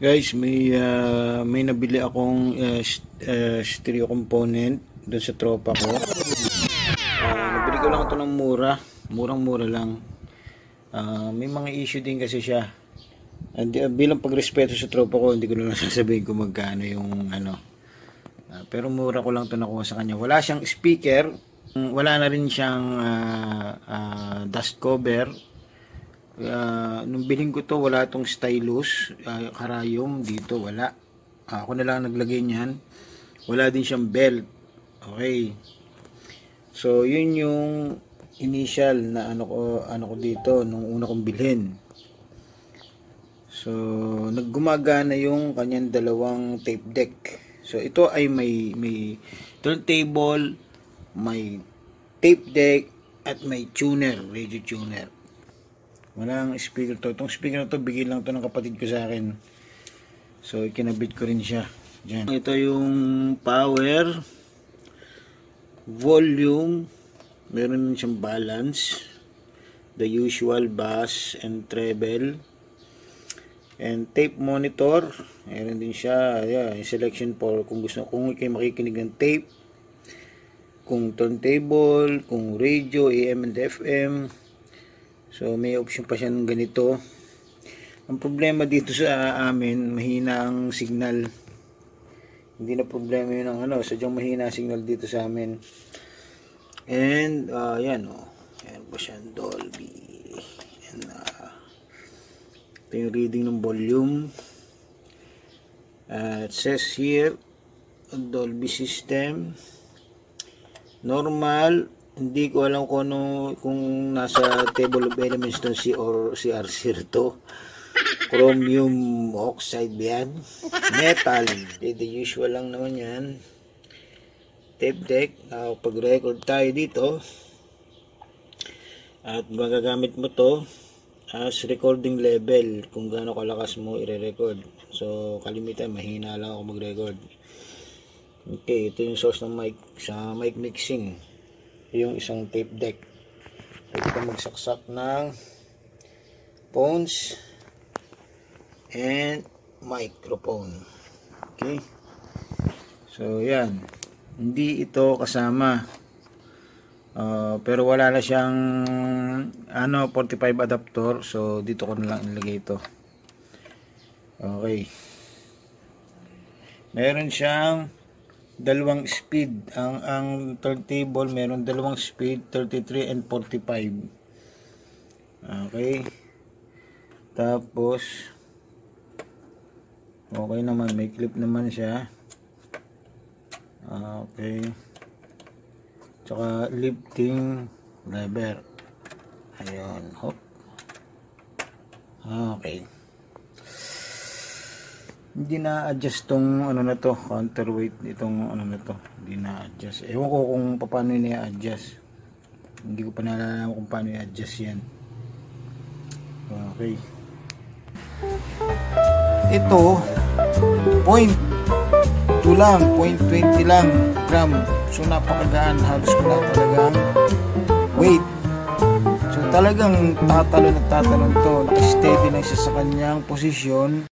Guys, may nabili akong stereo component doon sa tropa ko. Nabili ko lang ito ng mura, murang-mura lang. May mga issue din kasi siya. Bilang pagrespeto sa tropa ko, hindi ko na sasabihin kung magkano yung ano. Pero mura ko lang ito nakuha sa kanya. Wala siyang speaker, wala na rin siyang dust cover. Nung biling ko to, wala tong stylus, karayom dito, wala. Ako na lang naglagay niyan. Wala din siyang belt. Okay, so yun yung initial na ano ko dito nung una kong bilhin. So naggumagana yung kanyang dalawang tape deck. So ito ay may turntable, may tape deck, at may tuner, radio tuner. Walang speaker to. Itong speaker na to, bigay lang to ng kapatid ko sa akin. So, ikinabit ko rin siya. Diyan. Ito yung power, volume, meron din siyang balance, the usual bass and treble, and tape monitor. Meron din siya, yung selection for kung gusto, kung kayo makikinig ng tape, kung turntable, kung radio, AM and FM. So may option pa siya ng ganito. Ang problema dito sa amin, mahina ang signal. Hindi na problema yun ang sadyang mahina ang signal dito sa amin. And yan yan po siya, Dolby. And ito yung reading ng volume. It says here Dolby system, normal. Hindi ko alam kung nasa table of elements to or CR0 to. Chromium oxide yan. Metal. The usual lang naman yan. Tape deck. Pag record tayo dito, at magagamit mo to as recording level, kung gaano kalakas mo i-record. So kalimitan, mahina lang ako mag-record. Okay, ito yung source ng mic sa mic mixing. Yung isang tape deck. Pwede ka magsaksak ng phones and microphone. Okay, so yan, hindi ito kasama, pero wala na siyang 45 adapter, so dito ko na lang ilagay ito. Okay, meron siyang dalawang speed. Ang turntable meron dalawang speed, 33 and 45. Okay, tapos okay naman, may clip naman siya. Okay, tsaka lifting lever. Ayun, hop. Okay, hindi na-adjust tong na to, counterweight itong na to, hindi na-adjust. Ewan ko kung paano i-adjust, hindi ko pa nalalaman kung paano i-adjust yan. Okay, ito 0.2 lang, 0.20 lang gram, so napakagaan, halos wala talagang weight. So talagang tatalon at tatalon to, naka-steady na siya sa kanyang posisyon.